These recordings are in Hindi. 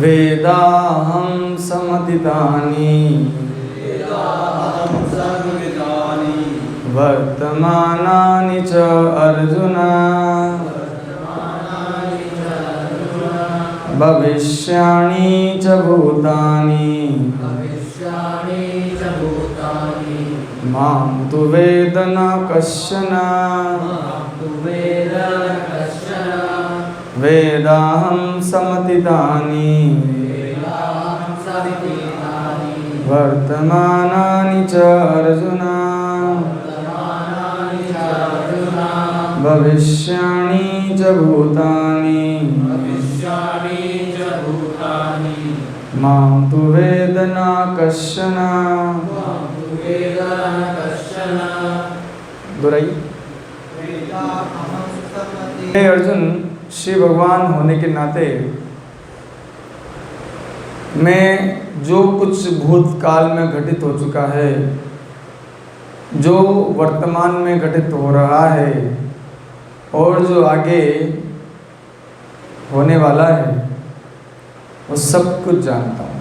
वेदाहं समतीतानि वर्तमानानि च अर्जुन भविष्याणि च भूतानि मां तु वेद न कश्चन वेदाहं समतीतानि वर्तमानानि च अर्जुन भविष्याणि च भूतानि मां तु वेद न कश्चन। दुराई हे अर्जुन, श्री भगवान होने के नाते मैं जो कुछ भूतकाल में घटित हो चुका है, जो वर्तमान में घटित हो रहा है और जो आगे होने वाला है, वो सब कुछ जानता हूँ।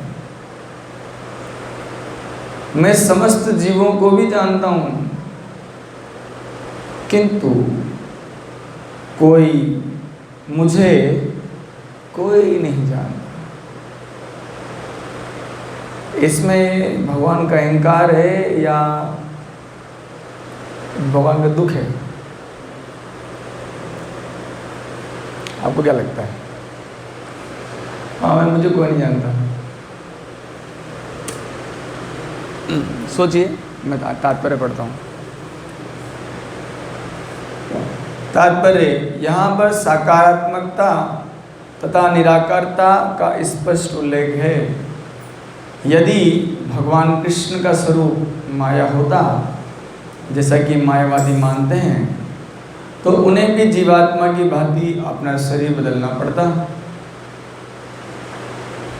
मैं समस्त जीवों को भी जानता हूँ, किंतु मुझे कोई नहीं जानता। इसमें भगवान का अहंकार है या भगवान का दुख है? आपको क्या लगता है? हाँ, मुझे कोई नहीं जानता। सोचिए, मैं तात्पर्य पढ़ता हूँ। तात्पर्य यहाँ पर सकारात्मकता तथा निराकारता का स्पष्ट उल्लेख है। यदि भगवान कृष्ण का स्वरूप माया होता, जैसा कि मायावादी मानते हैं, तो उन्हें भी जीवात्मा की भांति अपना शरीर बदलना पड़ता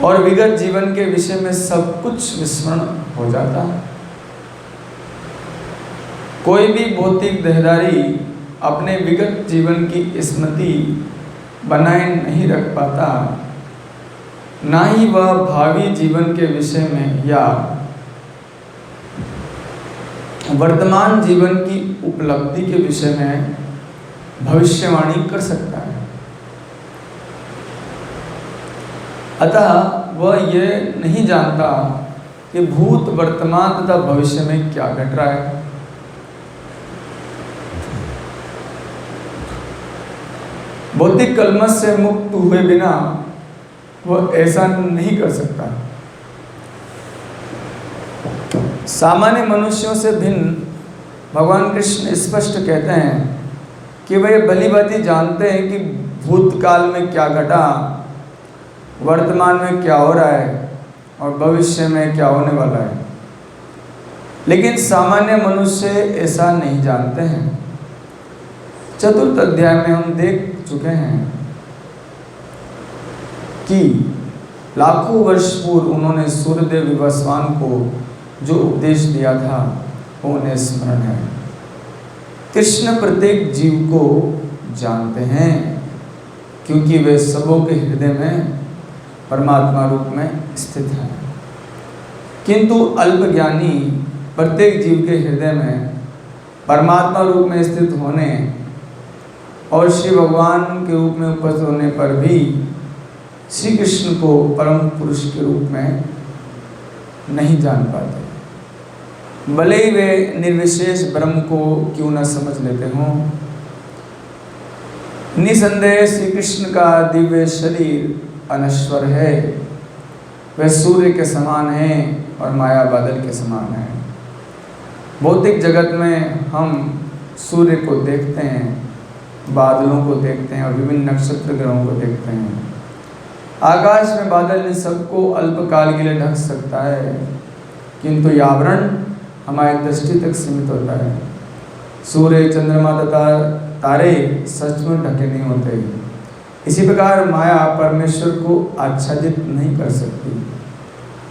और विगत जीवन के विषय में सब कुछ विस्मरण हो जाता। कोई भी भौतिक देहधारी अपने विगत जीवन की स्मृति बनाए नहीं रख पाता, ना ही वह भावी जीवन के विषय में या वर्तमान जीवन की उपलब्धि के विषय में भविष्यवाणी कर सकता है। अतः वह यह नहीं जानता कि भूत, वर्तमान तथा भविष्य में क्या घट रहा है। भौतिक कलमश से मुक्त हुए बिना वह ऐसा नहीं कर सकता। सामान्य मनुष्यों से भिन्न भगवान कृष्ण स्पष्ट कहते हैं कि वे भलीभांति जानते हैं कि भूतकाल में क्या घटा, वर्तमान में क्या हो रहा है और भविष्य में क्या होने वाला है। लेकिन सामान्य मनुष्य ऐसा नहीं जानते हैं। चतुर्थ अध्याय में हम देख चुके हैं कि लाखों वर्ष पूर्व उन्होंने सूर्यदेव विवस्वान को जो उपदेश दिया था वो उन्हें स्मरण है। कृष्ण प्रत्येक जीव को जानते हैं क्योंकि वे सबों के हृदय में परमात्मा रूप में स्थित है। किंतु अल्पज्ञानी प्रत्येक जीव के हृदय में परमात्मा रूप में स्थित होने और श्री भगवान के रूप में उपस्थित होने पर भी श्री कृष्ण को परम पुरुष के रूप में नहीं जान पाते। भले ही वे निर्विशेष ब्रह्म को क्यों न समझ लेते हों। निसंदेह श्री कृष्ण का दिव्य शरीर अनश्वर है। वे सूर्य के समान हैं और माया बादल के समान है। भौतिक जगत में हम सूर्य को देखते हैं, बादलों को देखते हैं और विभिन्न नक्षत्र ग्रहों को देखते हैं। आकाश में बादल इन सबको अल्पकाल के लिए ढक सकता है, किंतु यह आवरण हमारी दृष्टि तक सीमित होता है। सूर्य, चंद्रमा तथा तारे सचमुच ढके नहीं होते। इसी प्रकार माया परमेश्वर को आच्छादित नहीं कर सकती।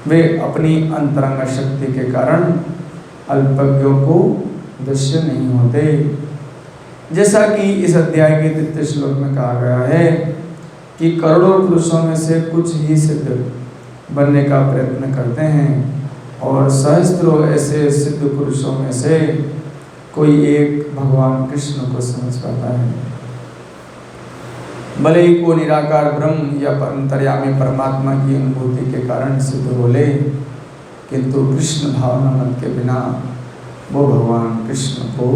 वे अपनी अंतरंग शक्ति के कारण अल्पज्ञों को दृश्य नहीं होते। जैसा कि इस अध्याय के 3 श्लोक में कहा गया है कि करोड़ों पुरुषों में से कुछ ही सिद्ध बनने का प्रयत्न करते हैं और सहस्त्रों ऐसे सिद्ध पुरुषों में से कोई एक भगवान कृष्ण को समझ पाता है। भले ही को निराकार ब्रह्म या अंतर्यामी परमात्मा की अनुभूति के कारण सिद्ध हो ले, किंतु कृष्ण भावना मत के बिना वो भगवान कृष्ण को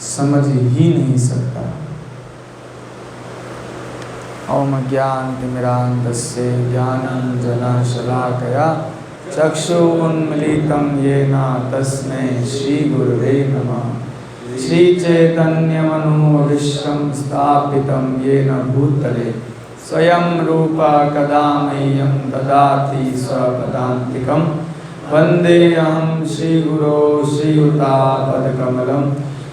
समझ ही नहीं सकता। ओम ज्ञानतिमिरान्धस्य ज्ञानाञ्जनशलाकया चक्षुरुन्मीलितं येन तस्मै श्रीगुरवे नमः। श्रीचैतन्यमनोभीष्टं स्थापितं येन भूतले स्वयं रूपा कदा मह्यं ददाति स्वपदान्तिकं। वन्देऽहं श्रीगुरो श्रीयुतापदकमलं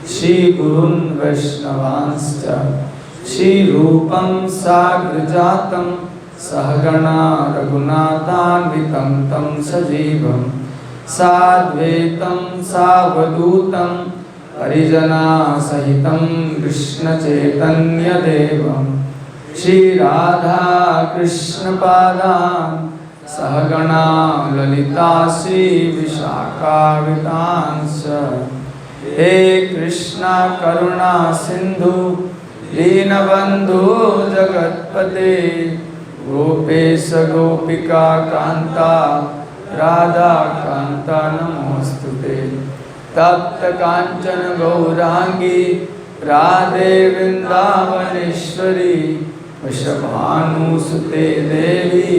श्रीगुरून् वैष्णवांश्च श्रीरूपं साग्रजातं सहगणा रघुनाथान्वितं तं सजीवं साद्वैतं सावधूतं परिजनासहितं कृष्णचैतन्यदेवं श्रीराधा कृष्णपादान् सहगणा ललिता श्रीविशाखान्वितांश्च। हे कृष्णा करुणा सिन्धु दीनबन्धु जगत्पते गोपेश गोपिका कान्ता राधा कान्ता नमोस्तुते। तप्त कांचन गौरांगी राधे वृंदावनेश्वरी वृषभानुसुते देवी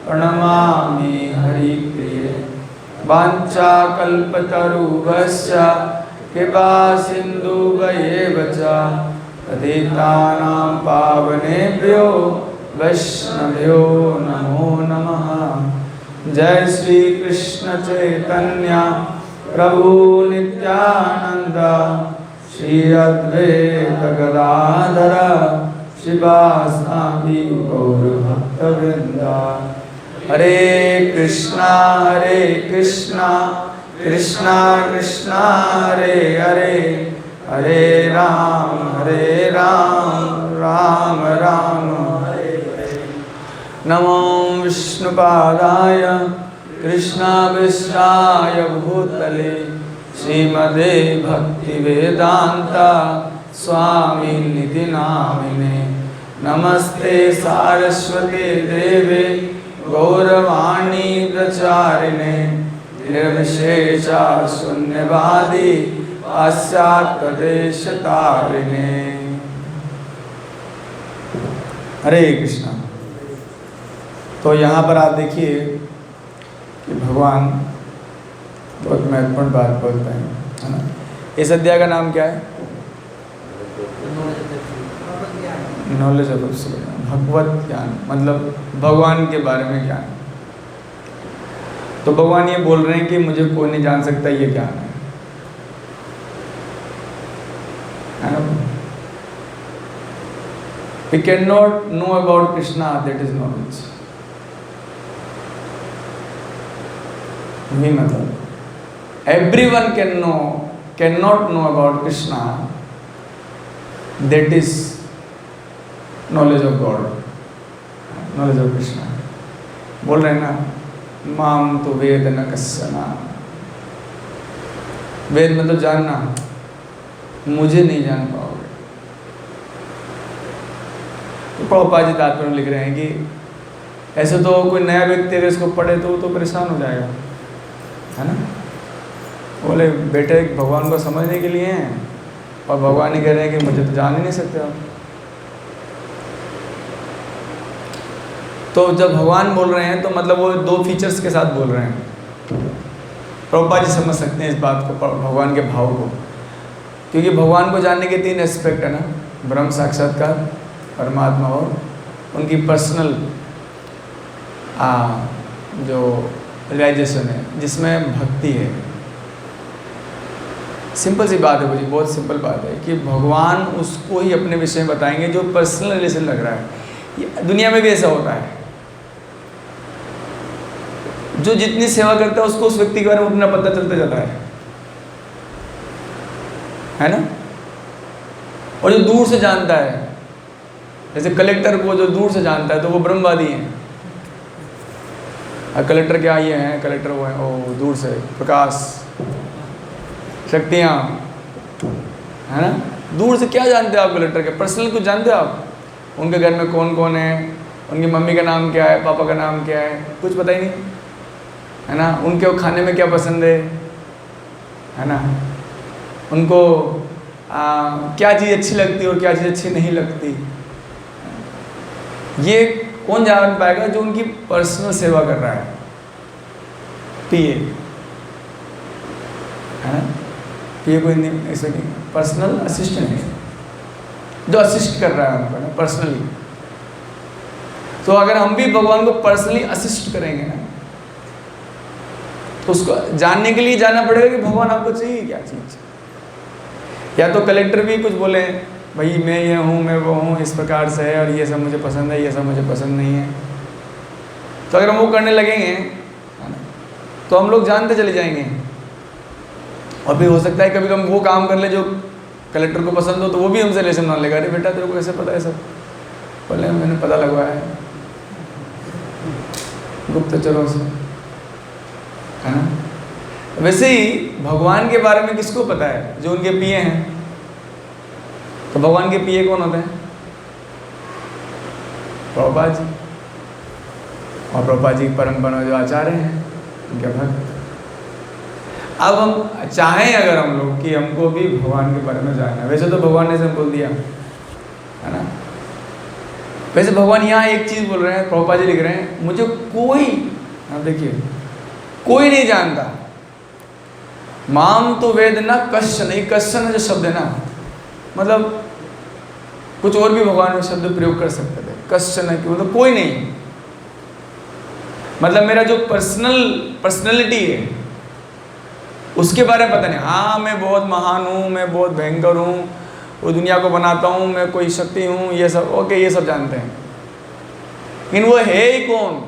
प्रणमामि हरिप्रिये। वाञ्छाकल्पतरुभ्यश्च कृपा सिन्धुभ्येव च पतितानां पावनेभ्यो वैष्णवेभ्यो नमो नमः। जय श्री कृष्ण चैतन्य प्रभु नित्यानंद श्री अद्वैत गदाधर शिवासादि गौर भक्तवृंद। हरे कृष्णा कृष्णा कृष्णा हरे हरे, हरे राम राम राम हरे हरे। नमो विष्णुपादाय कृष्णाभिष्टाय भूतले श्रीमते भक्तिवेदांता स्वामिनिधि नामिने। नमस्ते सारस्वते देवे गौरवाणी प्रचारिणे निर्विशेषा शून्यवादी पाश्चात्यदेशतारिणे। हरे कृष्णा। तो यहाँ पर आप देखिए कि भगवान बहुत महत्वपूर्ण बात बोलते हैं, है ना। इस अध्याय का नाम क्या है? नॉलेज ऑफ भगवत ज्ञान, मतलब भगवान के बारे में ज्ञान। तो भगवान ये बोल रहे हैं कि मुझे कोई नहीं जान सकता, ये ज्ञान है ना। We cannot know about Krishna, that is knowledge। भी मतलब everyone cannot know about Krishna, that is knowledge of God, knowledge of Krishna। बोल रहे हैं ना, माम तो वेद न कस्सना। वेद मतलब जानना, मुझे नहीं जान पाओगे। तो प्रभुपाद जी तात्पर्य में लिख रहे हैं कि ऐसे तो कोई नया व्यक्ति अगर इसको पढ़े तो परेशान हो जाएगा, है ना। बोले बेटे भगवान को समझने के लिए हैं और भगवान ही कह रहे हैं कि मुझे तो जान ही नहीं सकते आप। तो जब भगवान बोल रहे हैं तो मतलब वो दो फीचर्स के साथ बोल रहे हैं। प्रभुपाद जी समझ सकते हैं इस बात को, भगवान के भाव को, क्योंकि भगवान को जानने के तीन एस्पेक्ट है ना, ब्रह्म साक्षात्कार, परमात्मा और उनकी पर्सनल जो रियलाइजेशन है जिसमें भक्ति है। सिंपल सी बात है मुझे, बहुत सिंपल बात है कि भगवान उसको ही अपने विषय में बताएंगे जो पर्सनल रिलेशन लग रहा है। दुनिया में भी ऐसा होता है, जो जितनी सेवा करता है उसको उस व्यक्ति के बारे में उतना पता चलता जाता है ना। और जो दूर से जानता है जैसे कलेक्टर को जो दूर से जानता है तो वो ब्रह्मवादी हैं, और कलेक्टर क्या ये हैं, कलेक्टर वो हैं, ओ दूर से प्रकाश शक्तियाँ, है ना। दूर से क्या जानते हो आप कलेक्टर के, पर्सनल कुछ जानते हो आप? उनके घर में कौन कौन है, उनकी मम्मी का नाम क्या है, पापा का नाम क्या है, कुछ पता ही नहीं, है ना। उनके वो खाने में क्या पसंद है ना। उनको क्या चीज़ अच्छी लगती है और क्या चीज़ अच्छी नहीं लगती, ये कौन जान पाएगा? जो उनकी पर्सनल सेवा कर रहा है, पीए, है ना। पीए कोई नहीं, ऐसे नहीं, पर्सनल असिस्टेंट है जो असिस्ट कर रहा है उनको ना पर्सनली। तो अगर हम भी भगवान को पर्सनली असिस्ट करेंगे ना, तो उसको जानने के लिए जाना पड़ेगा कि भगवान आपको चाहिए क्या चीज़। या तो कलेक्टर भी कुछ बोले, भाई मैं ये हूँ, मैं वो हूँ, इस प्रकार से है, और ये सब मुझे पसंद है, ये सब मुझे पसंद नहीं है। तो अगर हम वो करने लगेंगे तो हम लोग जानते चले जाएंगे। और फिर हो सकता है कभी हम वो काम कर ले जो कलेक्टर को पसंद हो, तो वो भी हमसे रिलेशन मान लेगा, अरे बेटा तेरे को कैसे पता है सब? बोले मैंने पता लगवाया है गुप्तचरों से, है ना। वैसे ही भगवान के बारे में किसको पता है? जो उनके पीए हैं। तो भगवान के पीए कौन होते हैं? प्रभुपाद जी। और प्रभुपाद जी की परंपरा जो आचार्य हैं, उनके भक्त। अब हम चाहें अगर हम लोग कि हमको भी भगवान के बारे में जानना है, वैसे तो भगवान ने सब बोल दिया, है ना। वैसे भगवान यहाँ एक चीज़ बोल रहे हैं, प्रभुपाद जी लिख रहे हैं, मुझे कोई, आप देखिए, कोई नहीं जानता। माम तो वेद ना कश्चन, नहीं कश्चन जो शब्द है ना, मतलब कुछ और भी भगवान में शब्द प्रयोग कर सकते थे। कश्चन है कि मतलब कोई नहीं, मतलब मेरा जो पर्सनैलिटी है उसके बारे में पता नहीं। हाँ मैं बहुत महान हूँ, मैं बहुत भयंकर हूँ, वो दुनिया को बनाता हूँ, मैं कोई शक्ति हूँ, ये सब ओके, ये सब जानते हैं। लेकिन वो है ही कौन?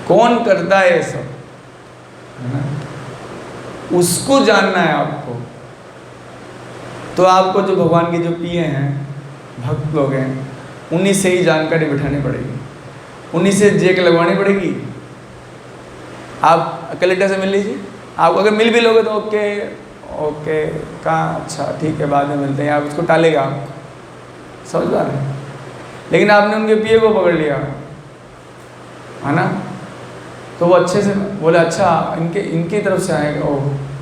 कौन करता है ये सब, है ना? उसको जानना है आपको। तो आपको जो भगवान के जो पिए हैं, भक्त लोग हैं, उन्हीं से ही जानकारी बिठानी पड़ेगी, उन्हीं से जेक लगवानी पड़ेगी। आप कलेक्टर से मिल लीजिए, आप अगर मिल भी लोगे तो ओके ओके कहाँ, अच्छा ठीक है बाद में मिलते हैं, आप उसको टालेगा, आप समझ पा रहे हैं। लेकिन आपने उनके पिए को पकड़ लिया, है ना, तो वो अच्छे से बोले अच्छा इनकी तरफ से आएगा, ओ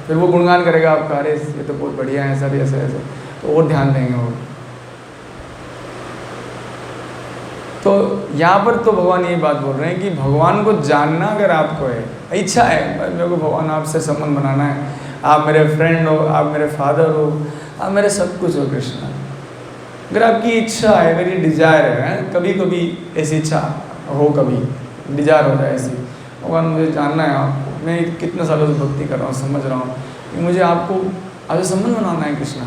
फिर वो गुणगान करेगा आपका, अरे ये तो बहुत बढ़िया है सर, ऐसे ऐसे, तो और ध्यान देंगे वो। तो यहाँ पर तो भगवान यही बात बोल रहे हैं कि भगवान को जानना अगर आपको है, इच्छा है, मेरे को भगवान आपसे संबंध बनाना है, आप मेरे फ्रेंड हो, आप मेरे फादर हो, आप मेरे सब कुछ हो कृष्णा, अगर आपकी इच्छा है, अगर ये डिज़ायर है, कभी कभी ऐसी इच्छा हो, कभी डिज़ायर हो जाए ऐसी, भगवान मुझे जानना है आपको, मैं कितने सालों से भक्ति कर रहा हूँ, समझ रहा हूँ कि मुझे आपको आपसे संबंध बनाना है कृष्णा।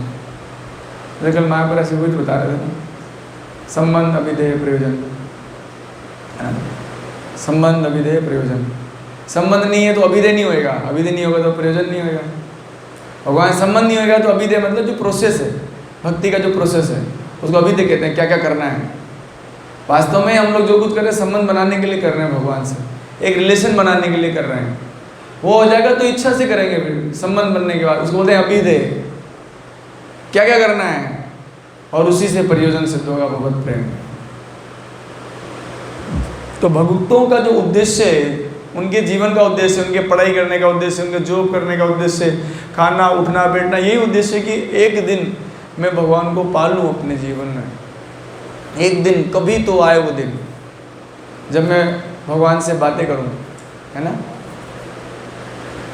जैसे कल माया पर ऐसे कुछ बता रहे थे ना, संबंध अभिधेय प्रयोजन, संबंध अभिधेय प्रयोजन। संबंध नहीं है तो अभिधेय नहीं होएगा, अभिधेय नहीं होगा तो प्रयोजन नहीं होएगा। भगवान संबंध नहीं होएगा तो अभिधेय मतलब जो प्रोसेस है, भक्ति का जो प्रोसेस है, उसको अभिधेय कहते हैं। क्या क्या करना है, वास्तव में हम लोग जो कुछ कर रहे हैं संबंध बनाने के लिए कर रहे हैं, भगवान से एक रिलेशन बनाने के लिए कर रहे हैं। वो हो जाएगा तो इच्छा से करेंगे, फिर संबंध बनने के बाद उसको बोलते हैं अभिधेय, क्या क्या करना है, और उसी से प्रयोजन सिद्ध होगा भगवत प्रेम। तो भक्तों का जो उद्देश्य है, उनके जीवन का उद्देश्य, उनके पढ़ाई करने का उद्देश्य, उनके जॉब करने का उद्देश्य, खाना उठना बैठना, यही उद्देश्य है कि एक दिन मैं भगवान को पालूं अपने जीवन में। एक दिन कभी तो आए वो दिन जब मैं भगवान से बातें करूं, है ना।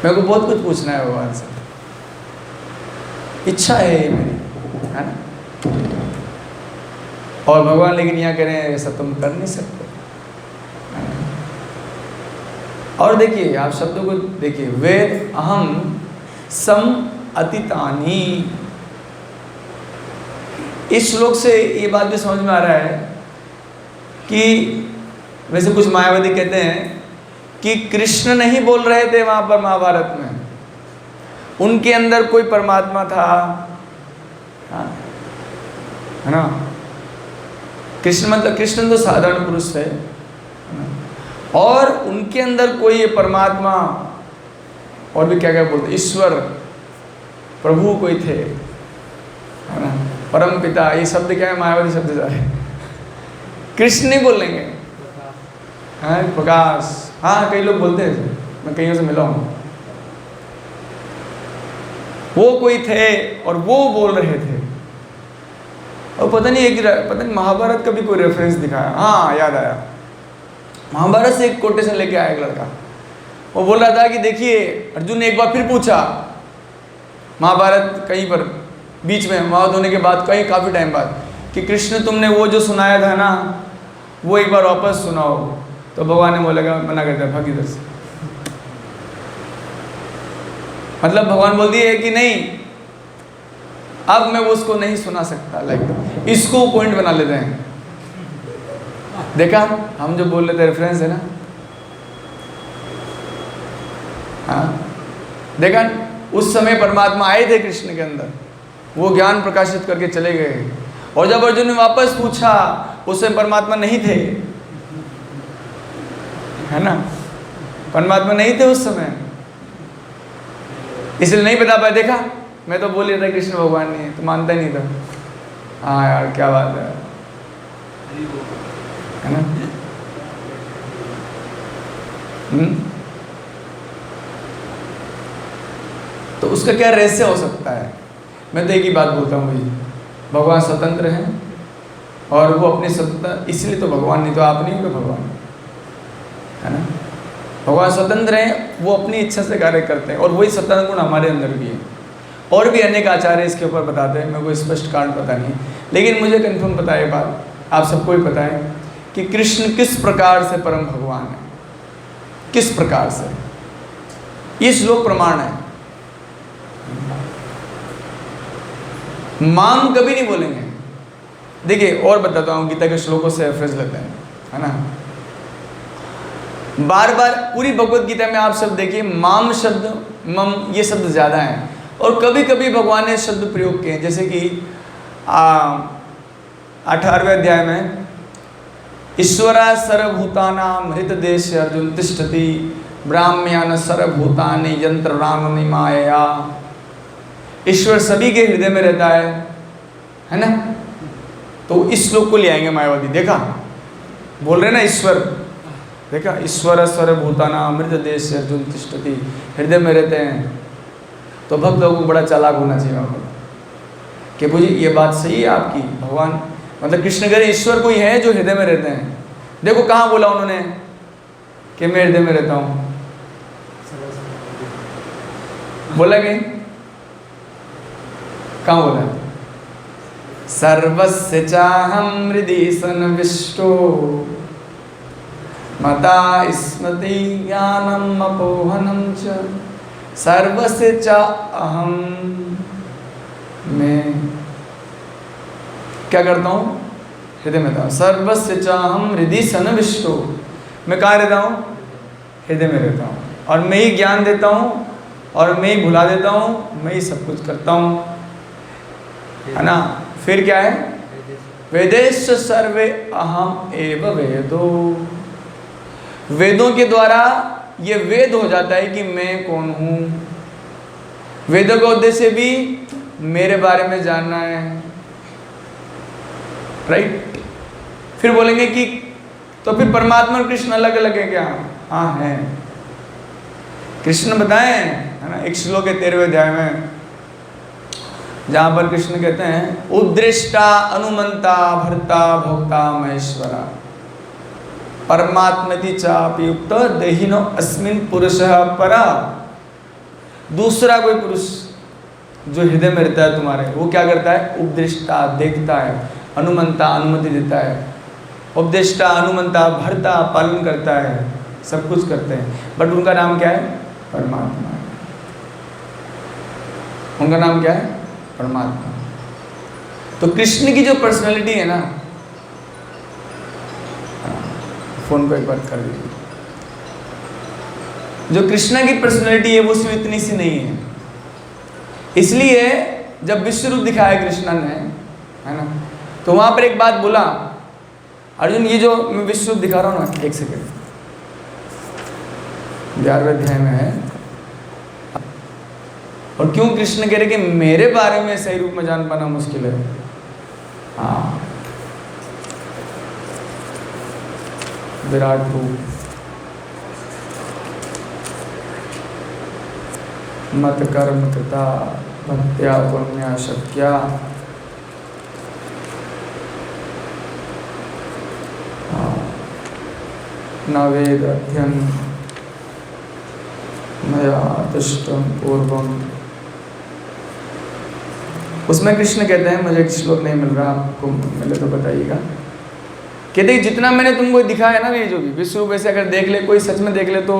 मेरे को बहुत कुछ पूछना है भगवान से, इच्छा है मेरी, है ना। और भगवान लेकिन यहाँ कह रहे हैं ऐसा तुम कर नहीं सकते। और देखिए आप शब्दों को देखिए, वेद अहम सम अतितानी, इस श्लोक से ये बात भी समझ में आ रहा है कि वैसे कुछ मायावादी कहते हैं कि कृष्ण नहीं बोल रहे थे वहां पर महाभारत में, उनके अंदर कोई परमात्मा था, है ना, कृष्ण मतलब कृष्ण तो साधारण पुरुष है और उनके अंदर कोई ये परमात्मा और भी क्या क्या बोलते, ईश्वर प्रभु कोई थे, है ना, परम पिता, ये शब्द क्या है, मायावादी शब्द सारे कृष्ण नहीं बोलेंगे, हाँ प्रकाश, हाँ कई लोग बोलते हैं, मैं कईयों से मिला हूँ, वो कोई थे और वो बोल रहे थे। और पता नहीं महाभारत का भी कोई रेफरेंस दिखाया, हाँ याद आया, महाभारत से एक कोटेशन लेके आया एक लड़का, वो बोल रहा था कि देखिए अर्जुन ने एक बार फिर पूछा, महाभारत कहीं पर बीच में महाभारत होने के बाद कहीं काफ़ी टाइम बाद, कि कृष्ण तुमने वो जो सुनाया था ना वो एक बार वापस सुनाओ, तो भगवान ने बोलेगा मना करता है, भाग इधर से। मतलब भगवान बोल दिए कि नहीं अब मैं वो उसको नहीं सुना सकता, लाइक इसको पॉइंट बना लेते हैं। देखा हम जो बोल रहे थे रेफरेंस है ना, हाँ देखा उस समय परमात्मा आए थे कृष्ण के अंदर, वो ज्ञान प्रकाशित करके चले गए, और जब अर्जुन ने वापस पूछा उस समय परमात्मा नहीं थे, है ना, परमात्मा नहीं थे उस समय, इसलिए नहीं बता पाए। देखा मैं तो बोल रहा था कृष्ण भगवान नहीं है, तो मानता ही नहीं था। हाँ यार क्या बात है ना। तो उसका क्या रहस्य हो सकता है? मैं तो एक ही बात बोलता हूँ भाई, भगवान स्वतंत्र हैं और वो अपनी स्वतंत्रता, इसलिए तो भगवान, नहीं तो आप नहीं हो भगवान, है ना। भगवान स्वतंत्र हैं, वो अपनी इच्छा से कार्य करते हैं और वही स्वतंत्र गुण हमारे अंदर भी है। और भी अनेक आचार्य इसके ऊपर बताते हैं, मेरे को स्पष्ट कारण पता नहीं, लेकिन मुझे कन्फर्म पता है बात, आप सबको भी पता है कि कृष्ण किस प्रकार से परम भगवान है, किस प्रकार से, ये श्लोक प्रमाण है। माम कभी नहीं बोलेंगे। देखिए और बताता हूँ, गीता के श्लोकों से रेफरेंस लेते हैं, है ना। बार बार पूरी भगवत गीता में आप शब्द देखिए, माम शब्द, मम ये शब्द ज़्यादा हैं, और कभी कभी भगवान ने शब्द प्रयोग किए, जैसे कि 18वें अध्याय में ईश्वरा सर्वभूतानां हृतदेश अर्जुन तिष्ठति ब्राह्म्यान सर्वभूतानि यंत्र राम माया। ईश्वर सभी के हृदय में रहता है ना। तो इस श्लोक को ले आएंगे मायावादी, देखा बोल रहे ना ईश्वर, देखा ईश्वर सर्वभूतानां हृतदेश अर्जुन तिष्ठति, हृदय में रहते हैं। तो भक्त लोगों को बड़ा चालाक होना चाहिए वहाँ पर कि मुझे ये बात सही है आपकी, भगवान मतलब कृष्ण कह रहे ईश्वर कोई है जो हृदय में रहते हैं। देखो कहाँ बोला उन्होंने कि मैं हृदय में रहता हूँ, बोला कि कहाँ बोला? सर्वस्य चाहं हृदि सन्निविष्टो मता स्मृति ज्ञानम अपोहनम च सर्वस्य च अहम। मैं क्या करता हूँ? हृदय में रहता हूँ। सर्वस्य च अहम हृदि सन्निविष्टो, मैं कहाँ रहता हूँ? हृदय में रहता हूँ, और मैं ही ज्ञान देता हूँ और मैं ही भुला देता हूँ, मैं ही सब कुछ करता हूँ, है ना। फिर क्या है? वेदेश सर्वे अहम एव वेदो, वेदों के द्वारा ये वेद हो जाता है कि मैं कौन हूँ। वेदों का उद्देश्य भी मेरे बारे में जानना है, राइट। फिर बोलेंगे कि तो फिर परमात्मा और कृष्ण अलग अलग है क्या? हाँ है। कृष्ण बताएं, है ना, एक श्लोक है 13वें अध्याय में, जहाँ पर कृष्ण कहते हैं उद्दृष्टा अनुमंता भर्ता भोक्ता महेश्वरा परमात्मति चापि युक्त देहिनो अस्मिन पुरुषः परा। दूसरा कोई पुरुष जो हृदय में रहता है तुम्हारे, वो क्या करता है? उपदृष्टा, देखता है, अनुमंता, अनुमति देता है, उपदेष्टा, अनुमंता, भरता, पालन करता है, सब कुछ करते हैं, बट उनका नाम क्या है? परमात्मा है। उनका नाम क्या है? परमात्मा। तो कृष्ण की जो पर्सनालिटी है ना, फोन को एक बार कर दीजिए, जो कृष्ण की पर्सनालिटी है वो सिर्फ इतनी सी नहीं है। इसलिए जब विश्व रूप दिखाया कृष्ण ने, है ना, तो वहां पर एक बात बोला अर्जुन ये जो मैं विश्व रूप दिखा रहा हूँ ना, एक सेकेंड, 11वें अध्याय में है। और क्यों कृष्ण कह रहे कि मेरे बारे में सही रूप में जान पाना मुश्किल है। हाँ, विराट रूप, मत कर्म कृता भक्त्या पुण्या शक्या, न वेद अध्ययन मया तुष्टम पूर्वम। उसमें कृष्ण कहते हैं, मुझे एक श्लोक नहीं मिल रहा, आपको मिले तो बताइएगा। कहते हैं जितना मैंने तुमको दिखाया ना, ये जो भी विश्व रूप ऐसे अगर देख ले, कोई सच में देख ले तो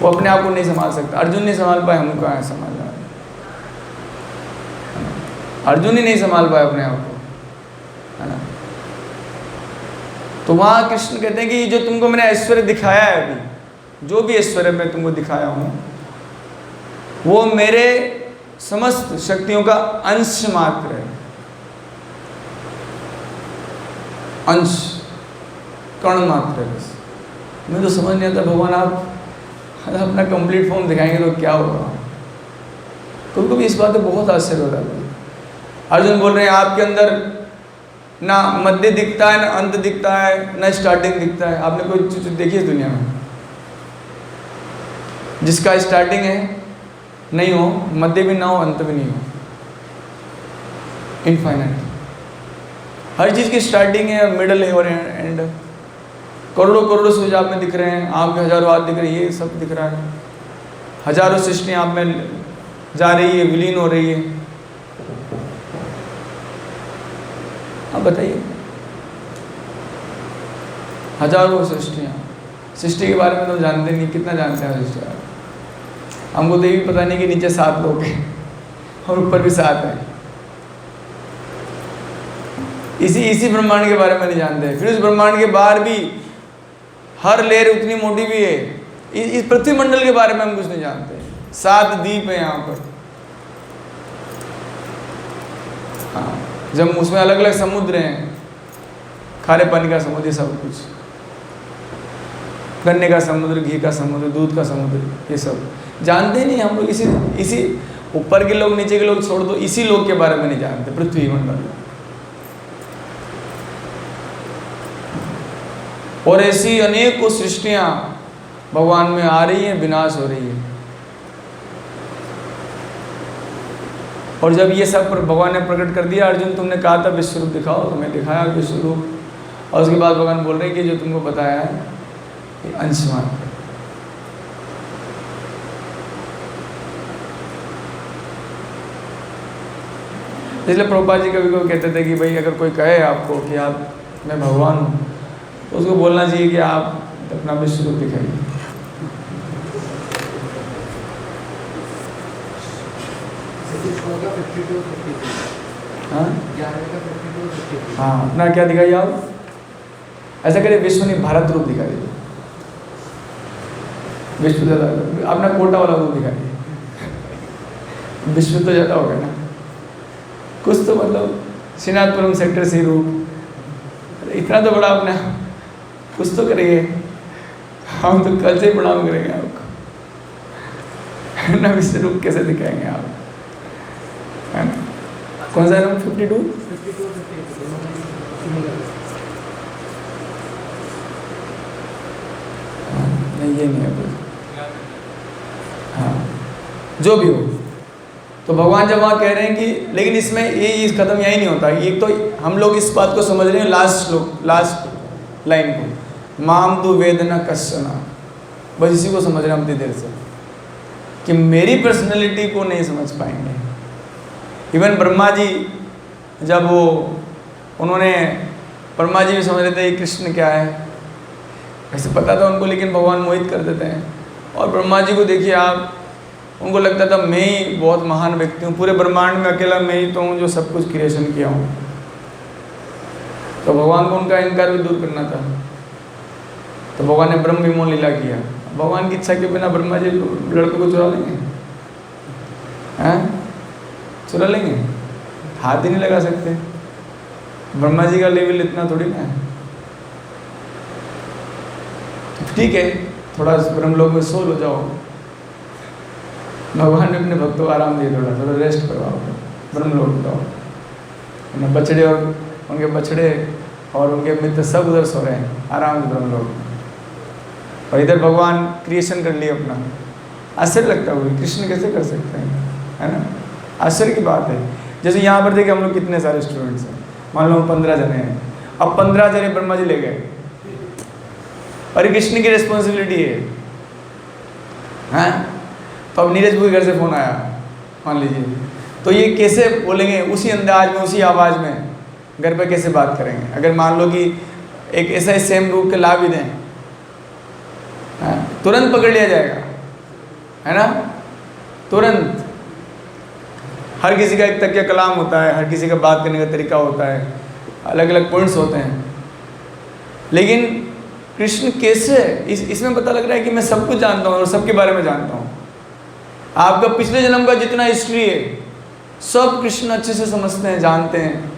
वो अपने आप को नहीं संभाल सकता। अर्जुन नहीं संभाल पाए, हम कहाँ संभाल रहा है? अर्जुन ही नहीं संभाल पाए अपने आप को, है ना। तो वहाँ कृष्ण कहते हैं कि जो तुमको मैंने ऐश्वर्य दिखाया है, अभी जो भी ऐश्वर्य मैं तुमको दिखाया हूँ, वो मेरे समस्त शक्तियों का अंश मात्र है, अंश कण मात्र है बस। मुझे तो समझ नहीं आता भगवान, आप अपना कंप्लीट फॉर्म दिखाएंगे तो क्या होगा। तुमको भी इस बात में बहुत आश्चर्य हो रहा है। अर्जुन बोल रहे हैं आपके अंदर ना मध्य दिखता है, ना अंत दिखता है, ना स्टार्टिंग दिखता है। आपने कोई चीज देखी है दुनिया में जिसका स्टार्टिंग है नहीं हो, मध्य भी ना हो, अंत भी नहीं हो, इनफाइनाइट। हर चीज़ की स्टार्टिंग है, मिडल है और एंड। करोड़ों करोड़ों सूरज आप में दिख रहे हैं, आपके हजारों हाथ दिख रहे हैं, ये सब दिख रहा है। हजारों सृष्टियाँ आप में जा रही है, विलीन हो रही है। अब बताइए, हजारों सृष्टियाँ, सृष्टि के बारे में तो जानते नहीं, कितना जानते हैं सृष्टि? हमको तो ये भी पता नहीं कि नीचे 7 लोग हैं और ऊपर भी 7 हैं। इसी ब्रह्मांड के बारे में नहीं जानते। फिर उस ब्रह्मांड के बाहर भी हर लेयर उतनी मोटी भी है। इस पृथ्वी मंडल के बारे में हम कुछ नहीं जानते। 7 द्वीप है यहाँ पर। हाँ, जब उसमें अलग अलग समुद्र हैं, खारे पानी का समुद्र, सब कुछ, गन्ने का समुद्र, घी का समुद्र, दूध का समुद्र, ये सब जानते नहीं हम लोग। इसी ऊपर के लोग, नीचे के लोग छोड़ दो, इसी लोग के बारे में नहीं जानते, पृथ्वी मंडल। और ऐसी अनेकों सृष्टियां भगवान में आ रही हैं, विनाश हो रही है। और जब ये सब भगवान ने प्रकट कर दिया, अर्जुन तुमने कहा था विश्व रूप दिखाओ, तो मैं दिखाया विश्व रूप। और उसके बाद भगवान बोल रहे हैं कि जो तुमको बताया है ये अंश मात्र। इसलिए प्रभुपाद जी कभी कभी कहते थे कि भाई अगर कोई कहे आपको कि आप मैं भगवान हूँ, तो उसको बोलना चाहिए कि आप अपना विश्व रूप दिखाइए। हाँ, अपना क्या दिखाइए आप? ऐसा करिए, विश्व नहीं, भारत रूप दिखाइए। विश्व ज़्यादा, अपना कोटा वाला रूप दिखाइए। विश्व तो ज़्यादा होगा ना, कुछ तो मतलब श्रीनाथपुरम सेक्टर से रूप, इतना तो बड़ा अपना कुछ तो करिए। हम तो कल से प्रणाम करेंगे आपको, ना विश्व रूप कैसे दिखाएंगे आप, है ना? कौन सा नंबर? 52? नहीं, ये नहीं है। हाँ, जो भी हो, तो भगवान जब वहाँ कह रहे हैं कि, लेकिन इसमें ये खत्म यही नहीं होता। एक तो हम लोग इस बात को समझ रहे हैं, लास्ट लाइन को, माम तु वेदना कश्चन, बस इसी को समझ रहे हैं हम इतनी देर से, कि मेरी पर्सनैलिटी को नहीं समझ पाएंगे। इवन ब्रह्मा जी जब उन्होंने, ब्रह्मा जी भी समझ रहे थे कृष्ण क्या है, ऐसे पता था उनको, लेकिन भगवान मोहित कर देते हैं। और ब्रह्मा जी को देखिए आप, उनको लगता था मैं ही बहुत महान व्यक्ति हूँ, पूरे ब्रह्मांड में अकेला मैं ही तो हूँ जो सब कुछ क्रिएशन किया हूँ। तो भगवान को उनका अहंकार भी दूर करना था, तो भगवान ने ब्रह्म विमोचन लीला किया। भगवान की इच्छा के बिना ब्रह्मा जी लड़कों को चुरा लेंगे? हैं? चुरा लेंगे? हाथ ही नहीं लगा सकते। ब्रह्मा जी का लेवल इतना थोड़ी ना है। ठीक है, थोड़ा ब्रह्मलोक में सोल हो जाओ, भगवान ने अपने भक्तों को आराम दिए, थोड़ा थोड़ा रेस्ट करवाओ, ब्रह्मलोक जाओ। बछड़े और उनके बछड़े और उनके मित्र सब उधर सो रहे हैं आराम से ब्रह्मलोक, और इधर भगवान क्रिएशन कर लिए अपना। आश्चर्य लगता है, कृष्ण कैसे कर सकते हैं, है ना? आश्चर्य की बात है। जैसे यहाँ पर देखिए हम लोग कितने सारे स्टूडेंट्स हैं, मान लो 15 जने हैं, अब 15 जने ब्रह्मा जी ले गए, और कृष्ण की रिस्पॉन्सिबिलिटी है, हैं? तो अब नीरज भाई घर से फ़ोन आया मान लीजिए, तो ये कैसे बोलेंगे उसी अंदाज में, उसी आवाज़ में घर पे कैसे बात करेंगे? अगर मान लो कि एक ऐसा सेम रूप के ला भी दें, तुरंत पकड़ लिया जाएगा, है ना? तुरंत। हर किसी का एक तकिया कलाम होता है, हर किसी का बात करने का तरीका होता है, अलग अलग पॉइंट्स होते हैं, लेकिन कृष्ण कैसे इसमें पता लग रहा है कि मैं सब कुछ जानता हूँ और सबके बारे में जानता हूँ। आपका पिछले जन्म का जितना हिस्ट्री है सब कृष्ण अच्छे से समझते हैं, जानते हैं।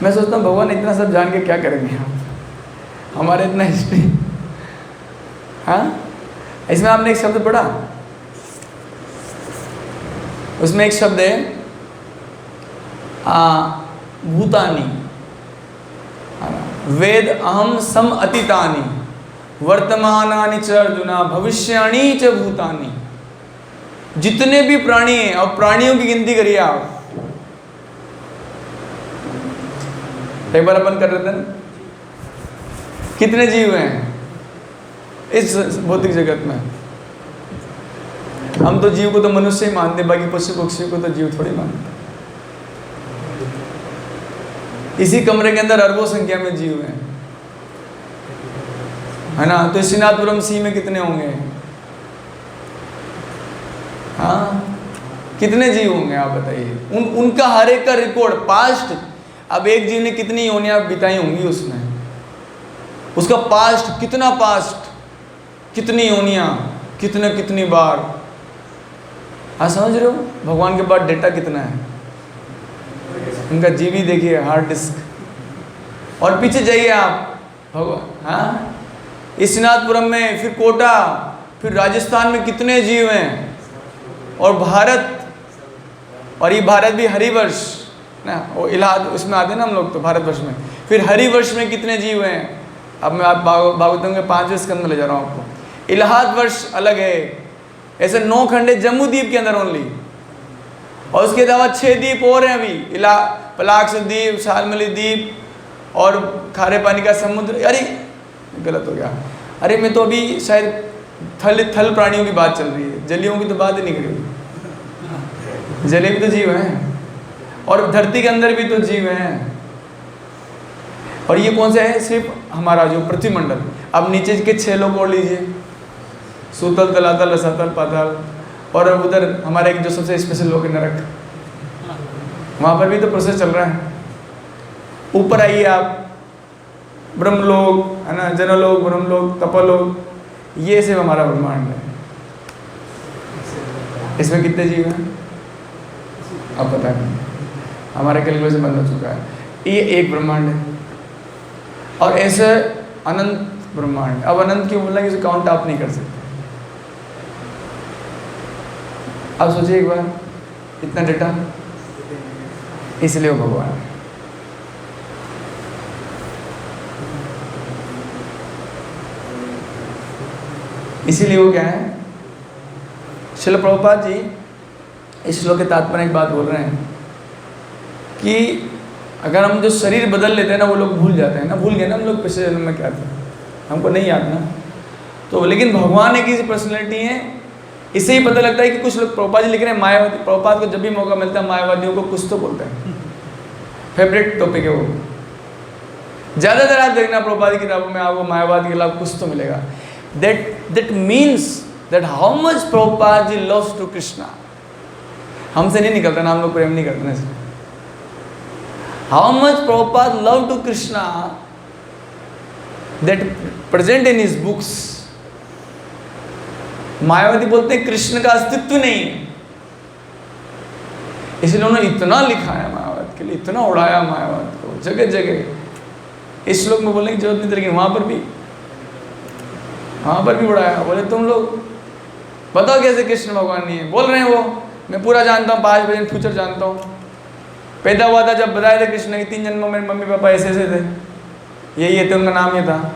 मैं सोचता हूँ भगवान इतना सब जान के क्या करेंगे हम, हमारे इतना हिस्ट्री। हाँ, इसमें आपने एक शब्द पढ़ा, उसमें एक शब्द है भूतानी, वेद अहम सम अतीतानि वर्तमानानि च अर्जुना भविष्याणि च भूतानि। जितने भी प्राणी हैं, और प्राणियों की गिनती करिए आप, एक बार अपन कर रहे थे ना, कितने जीव हैं इस भौतिक जगत में? हम तो जीव को तो मनुष्य ही मानते, बाकी पशु पक्षी को तो जीव थोड़ी मानते। इसी कमरे के अंदर अरबों संख्या में जीव हैं, है ना? तो श्रीनाथपुरम सी में कितने होंगे? हाँ, कितने जीव होंगे आप बताइए? उनका हर एक का रिकॉर्ड पास्ट, अब एक जीव ने कितनी योनियां बिताई होंगी उसमें, उसका पास्ट कितना, पास्ट कितनी योनियां, कितनी बार। हाँ, समझ रहे हो? भगवान के पास डेटा कितना है, उनका जीवी देखिए, हार्ड डिस्क। और पीछे जाइए आप भगवान, हाँ, श्रीनाथपुरम में, फिर कोटा, फिर राजस्थान में कितने जीव हैं, और भारत, और ये भारत भी हरिवर्ष ना, वो इलाहाद उसमें आते हैं ना हम लोग, तो भारतवर्ष में, फिर हरिवर्ष में कितने जीव हैं। अब मैं आप भागवतम के 5वें स्कंद में ले जा रहा हूँ आपको। इलाहाद वर्ष अलग है, ऐसे 9 खंड है जम्मू द्वीप के अंदर ओनली, और उसके अलावा 6 द्वीप और हैं अभी, पलाक्ष द्वीप, शालमली द्वीप और खारे पानी का समुद्र। अरे गलत हो गया, अरे मैं तो अभी शायद थल प्राणियों की बात चल रही है, जलियों की तो बात ही नहीं करी। जलीय भी तो जीव हैं, और धरती के अंदर भी तो जीव हैं। और ये कौन सा है? सिर्फ हमारा जो पृथ्वी मंडल। अब नीचे के 6 लोग और लीजिए, सूतल, तलातल, रसातल, पाताल, और अब उधर हमारा एक जो सबसे स्पेशल लोग है नरक, वहाँ पर भी तो प्रोसेस चल रहा है। ऊपर आइए आप, ब्रह्मलोक, है ना, जनलोक, ब्रह्मलोक, तपलोक, ये सिर्फ हमारा ब्रह्मांड है। इसमें कितने जीव हैं अब पता नहीं, हमारे कैलकुलेशन बंद हो चुका है। ये एक ब्रह्मांड है, और ऐसे अनंत ब्रह्मांड। अब अनंत क्यों बोलना, कि काउंट आप नहीं कर सकते। अब सोचिए एक बार, इतना डेटा, इसलिए वो भगवान है। इसीलिए वो क्या है, श्रील प्रभुपाद जी इस श्लोक के तात्पर्य एक बात बोल रहे हैं कि अगर हम जो शरीर बदल लेते हैं ना, वो लोग भूल जाते हैं ना, भूल गए ना हम लोग पिछले जन्म में क्या थे, हमको नहीं याद ना। तो लेकिन भगवान एक ऐसी पर्सनैलिटी है, इससे ही पता लगता है कि कुछ लोग, प्रभुपाद जी लिख रहे हैं, मायावादी, प्रभुपाद को जब भी मौका मिलता है मायावादियों को कुछ तो बोलते हैं, फेवरेट टॉपिक है वो। ज़्यादातर आप देखना प्रभुपाद की किताबों में आपको मायावाद के खिलाफ कुछ तो मिलेगा। That means that how much Prabhupada ji loves to Krishna. हमसे नहीं निकलता ना, हम लोग प्रेम नहीं करते ना इसलिए। How much Prabhupada love to Krishna that present in his books. मायावादी बोलते हैं कृष्ण का अस्तित्व नहीं है, इसलिए उन्होंने इतना लिखा है मायावाद के लिए, इतना उड़ाया मायावाद को, जगह जगह। इस श्लोक में बोलने की जरूरत नहीं थी, लेकिन वहाँ पर भी बढ़ाया। बोले तुम लोग बताओ कैसे कृष्ण भगवान नहीं है। बोल रहे हैं वो, मैं पूरा जानता हूँ, 5 बजे फ्यूचर जानता हूँ, पैदा हुआ था जब बताए थे कृष्ण के 3 जन्मों में मम्मी पापा ऐसे ऐसे थे, यही थे, उनका नाम ये था।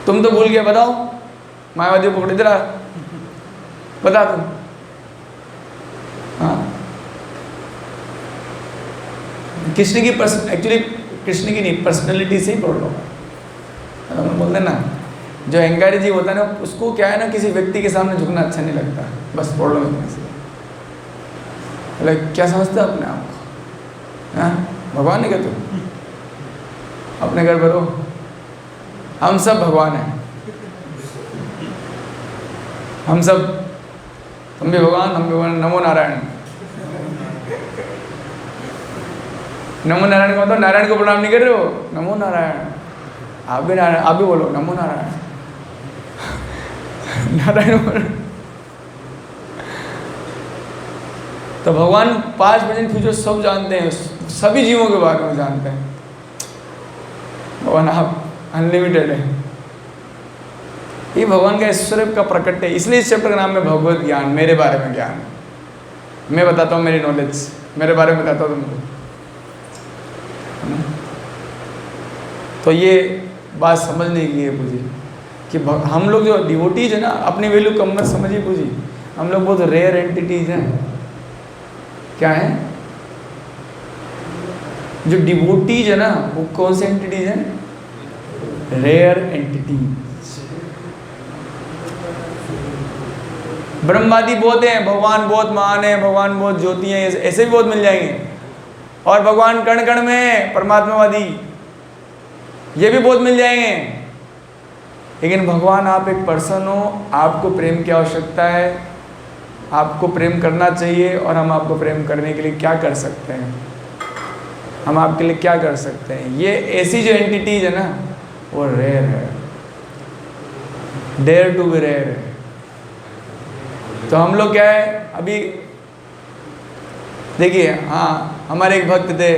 तुम तो भूल गए, बताओ। मायावादी को पकड़, इधर आ, बता तुम। हाँ, कृष्ण की एक्चुअली कृष्ण की नहीं, पर्सनैलिटी से ही प्रॉब्लम है। हम बोलते हैं ना, जो अहंकारी जीव होता है ना, उसको क्या है ना, किसी व्यक्ति के सामने झुकना अच्छा नहीं लगता, बस प्रॉब्लम इतनी सी। बोले क्या समझते हो अपने आप को? हाँ, भगवान नहीं कहते, अपने घर पर रहो, हम सब भगवान हैं, हम सब, तुम भी भगवान, हम भी भगवान। नमो नारायण। नमो नारायण का मतलब नारायण को प्रणाम नहीं कर रहे हो, नमो नारायण। आप भी नारायण, आप भी बोलो नमो नारायण। नारायण। तो भगवान 5 मिनट फ्यूचर सब जानते हैं, सभी जीवों के बारे में जानते हैं। भगवान आप अनलिमिटेड है, ये भगवान का ऐश्वर्य का प्रकट है। इसलिए इस चैप्टर का नाम है भगवत ज्ञान, मेरे बारे में ज्ञान। मैं बताता हूँ मेरी नॉलेज, मेरे बारे में बताता हूँ तुमको। तो ये बात समझने की है पूजी, कि हम लोग जो डिवोटीज है ना, अपनी वैल्यू कम मत समझिए पूजी। हम लोग बहुत रेयर एंटिटीज हैं। क्या है? जो डिवोटीज है ना, वो कौन से एंटिटीज हैं? Rare entities. ब्रह्मवादी बहुत हैं, भगवान बहुत महान है, भगवान बहुत ज्योति हैं, ऐसे भी बहुत मिल जाएंगे। और भगवान कण कण में परमात्मावादी, ये भी बहुत मिल जाएंगे। लेकिन भगवान आप एक पर्सन हो, आपको प्रेम की आवश्यकता है, आपको प्रेम करना चाहिए, और हम आपको प्रेम करने के लिए क्या कर सकते हैं, हम आपके लिए क्या कर सकते हैं। ये ऐसी जो एंटिटीज है ना, वो रेयर है, डेयर टू बी रेयर है। तो हम लोग क्या है, अभी देखिए, हाँ, हमारे एक भक्त थे,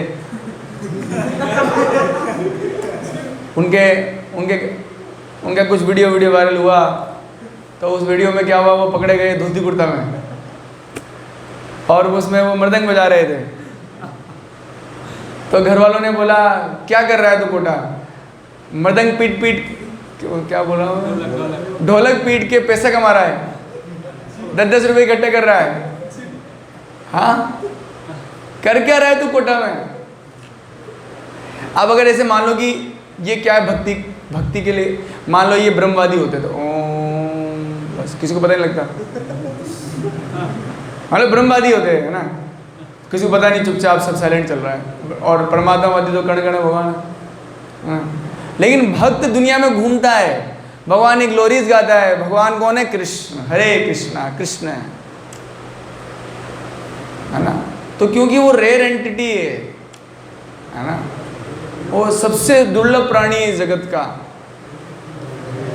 उनके कुछ वीडियो वायरल हुआ। तो उस वीडियो में क्या हुआ, वो पकड़े गए धोती कुर्ता में, और उसमें वो मृदंग बजा रहे थे। तो घर वालों ने बोला, क्या कर रहा है तू कोटा? मृदंग पीट क्या बोला, ढोलक पीट के पैसे कमा रहा है, 10-10 रुपये इकट्ठे कर रहा है। हाँ, कर क्या रहा है तू कोटा में? अब अगर ऐसे मान लो कि ये क्या है, भक्ति के लिए, मान लो ये ब्रह्मवादी होते तो ओम, बस किसी को पता नहीं लगता। मान लो ब्रह्मवादी होते हैं ना, किसी को पता नहीं, चुपचाप सब साइलेंट चल रहा है। और परमात्मावादी तो कण कण भगवान है। लेकिन भक्त दुनिया में घूमता है, भगवान की ग्लोरीज गाता है। भगवान कौन है? कृष्ण, हरे कृष्णा, कृष्ण है ना। तो क्योंकि वो रेयर एंटिटी है ना, वो सबसे दुर्लभ प्राणी है जगत का,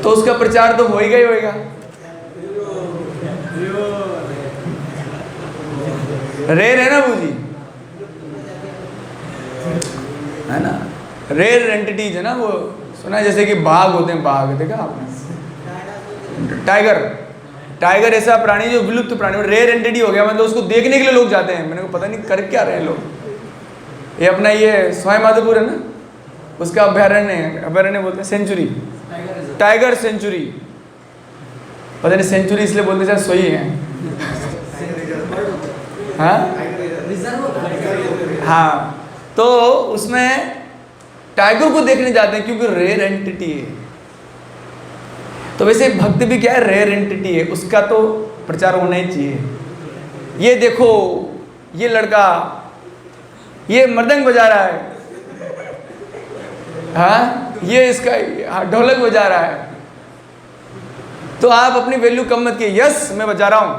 तो उसका प्रचार तो होएगा ही होएगा। रेयर है ना बूजी, है ना, रेयर एंटिटीज है ना वो। सुना है जैसे कि बाघ होते हैं, बाघ देखा आपने? टाइगर ऐसा प्राणी जो विलुप्त प्राणी, रेयर एंटिटी हो गया, मतलब उसको देखने के लिए लोग जाते हैं। मैंने को पता नहीं कर क्या रहे हैं लोग। ये अपना ये सवाई माधोपुर है ना, उसका अभयारण्य बोलते हैं, सेंचुरी, टाइगर सेंचुरी। पता नहीं सेंचुरी इसलिए बोलते शायद सोई है। हाँ, तो उसमें टाइगर को देखने जाते हैं क्योंकि रेयर एंटिटी है। तो वैसे भक्त भी क्या है, रेयर एंटिटी है, उसका तो प्रचार होना ही चाहिए। ये देखो, ये लड़का ये मृदंग बजा रहा है, हाँ, ये इसका ढोलक बजा रहा है, तो आप अपनी वैल्यू कम मत कीजिए। यस, मैं बजा रहा हूं,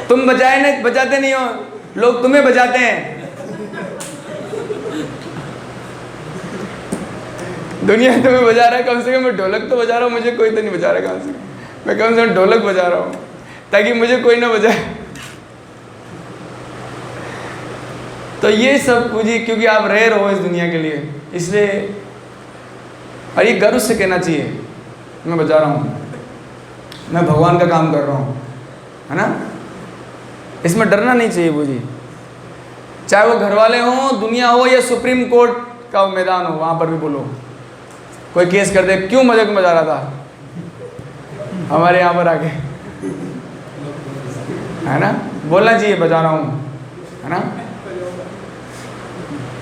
तुम बजाते नहीं हो, लोग तुम्हें बजाते हैं। दुनिया तुम्हें बजा रहा है, कम से कम मैं ढोलक तो बजा रहा हूँ, मुझे कोई तो नहीं बजा रहा। कम से कम मैं ढोलक बजा रहा हूँ ताकि मुझे कोई ना बजाए। तो ये सब पूजी, क्योंकि आप रेयर हो इस दुनिया के लिए, इसलिए, और ये गर्व से कहना चाहिए, मैं बचा रहा हूँ, मैं भगवान का काम कर रहा हूँ, है ना। इसमें डरना नहीं चाहिए पूजी। चाहे वो घर वाले हों, दुनिया हो, या सुप्रीम कोर्ट का मैदान हो, वहाँ पर भी बोलो। कोई केस कर दे, क्यों मजाक में जा रहा था हमारे यहाँ पर आके, है ना, बोलना चाहिए बचा रहा हूँ, है ना,